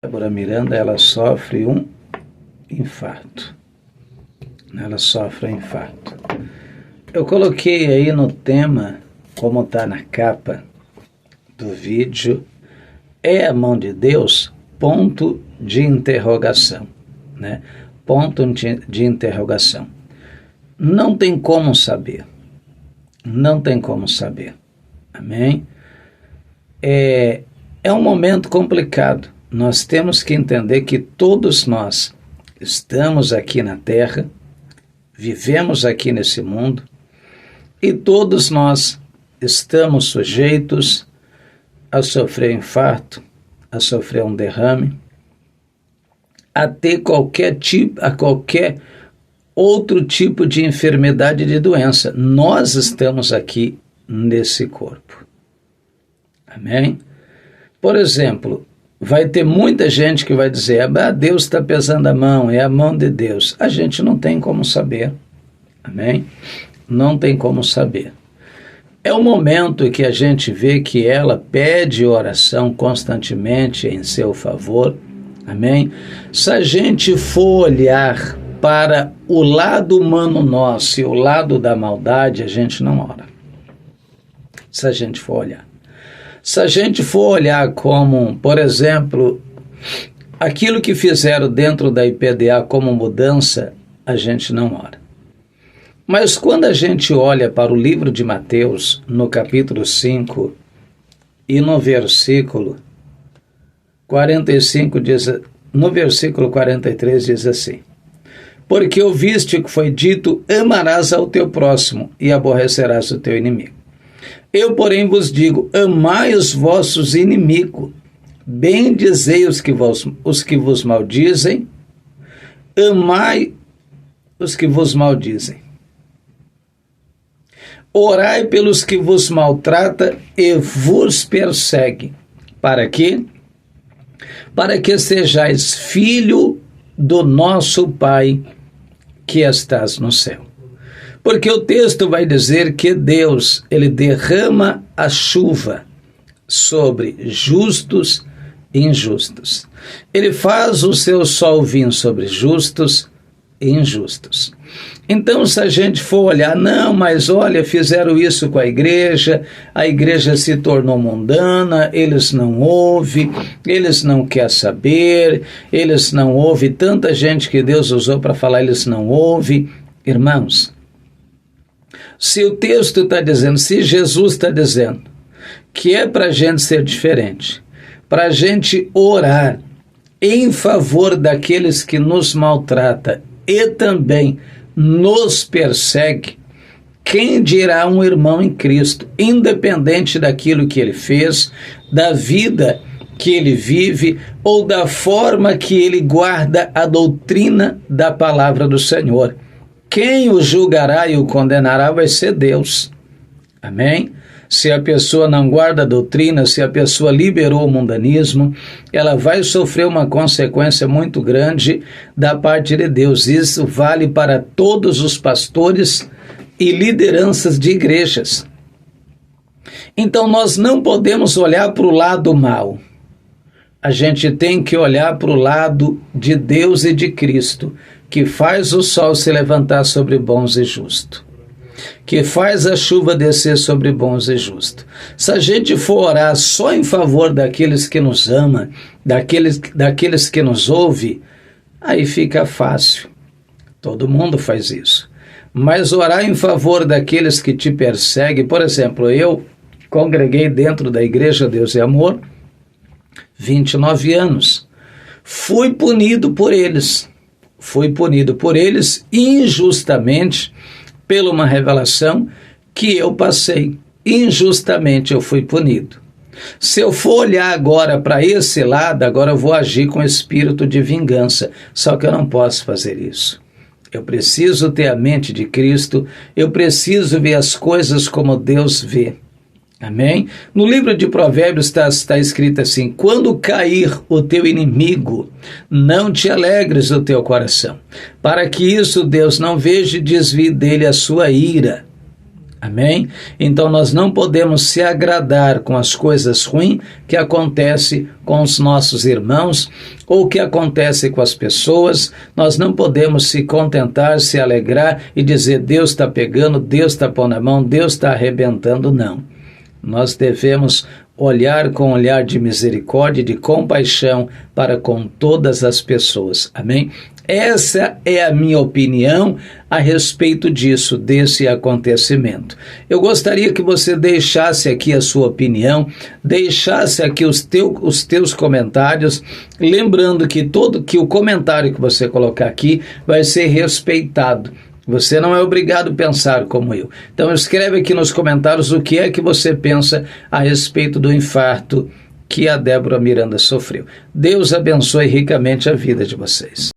Débora Miranda, ela sofre um infarto. Eu coloquei aí no tema, como está na capa do vídeo, é a mão de Deus? Ponto de interrogação, né? Ponto de interrogação. Não tem como saber. Amém? É um momento complicado. Nós temos que entender que todos nós estamos aqui na Terra, vivemos aqui nesse mundo, e todos nós estamos sujeitos a sofrer infarto, a sofrer um derrame, a ter qualquer outro tipo de enfermidade, de doença. Nós estamos aqui nesse corpo. Amém? Por exemplo, vai ter muita gente que vai dizer: Deus está pesando a mão, é a mão de Deus. A gente não tem como saber. Amém? Não tem como saber. É o momento que a gente vê que ela pede oração constantemente em seu favor. Amém? Se a gente for olhar para o lado humano nosso e o lado da maldade, a gente não ora. Se a gente for olhar como, por exemplo, aquilo que fizeram dentro da IPDA como mudança, a gente não ora. Mas quando a gente olha para o livro de Mateus, no capítulo 5, e no versículo 45, no versículo 43 diz assim: porque ouviste o que foi dito, amarás ao teu próximo e aborrecerás o teu inimigo. Eu, porém, vos digo, amai os vossos inimigos, bendizei os que vos maldizem, amai os que vos maldizem. Orai pelos que vos maltratam e vos perseguem. Para quê? Para que sejais filho do nosso Pai que estás no céu. Porque o texto vai dizer que Deus, ele derrama a chuva sobre justos e injustos. Ele faz o seu sol vir sobre justos e injustos. Então, se a gente for olhar, não, mas olha, fizeram isso com a igreja se tornou mundana, eles não ouvem, eles não querem saber, eles não ouvem, tanta gente que Deus usou para falar, eles não ouvem. Irmãos, se o texto está dizendo, se Jesus está dizendo que é para a gente ser diferente, para a gente orar em favor daqueles que nos maltratam e também nos persegue, quem dirá um irmão em Cristo, independente daquilo que ele fez, da vida que ele vive ou da forma que ele guarda a doutrina da palavra do Senhor? Quem o julgará e o condenará vai ser Deus. Amém? Se a pessoa não guarda a doutrina, se a pessoa liberou o mundanismo, ela vai sofrer uma consequência muito grande da parte de Deus. Isso vale para todos os pastores e lideranças de igrejas. Então nós não podemos olhar para o lado mal. A gente tem que olhar para o lado de Deus e de Cristo, que faz o sol se levantar sobre bons e justos, que faz a chuva descer sobre bons e justos. Se a gente for orar só em favor daqueles que nos amam, daqueles que nos ouvem, aí fica fácil. Todo mundo faz isso. Mas orar em favor daqueles que te perseguem, por exemplo, eu congreguei dentro da Igreja Deus e Amor 29 anos. Fui punido por eles injustamente, pela uma revelação que eu passei. Injustamente eu fui punido. Se eu for olhar agora para esse lado, agora eu vou agir com espírito de vingança. Só que eu não posso fazer isso. Eu preciso ter a mente de Cristo, eu preciso ver as coisas como Deus vê. Amém? No livro de Provérbios está escrito assim: quando cair o teu inimigo, não te alegres o teu coração, para que isso Deus não veja e desvie dele a sua ira. Amém? Então nós não podemos se agradar com as coisas ruins que acontecem com os nossos irmãos ou que acontece com as pessoas. Nós não podemos se contentar, se alegrar e dizer Deus está pegando, Deus está pondo a mão, Deus está arrebentando. Não. Nós devemos olhar com um olhar de misericórdia e de compaixão para com todas as pessoas. Amém? Essa é a minha opinião a respeito disso, desse acontecimento. Eu gostaria que você deixasse aqui a sua opinião, deixasse aqui os teus comentários, lembrando que o comentário que você colocar aqui vai ser respeitado. Você não é obrigado a pensar como eu. Então escreve aqui nos comentários o que é que você pensa a respeito do infarto que a Débora Miranda sofreu. Deus abençoe ricamente a vida de vocês.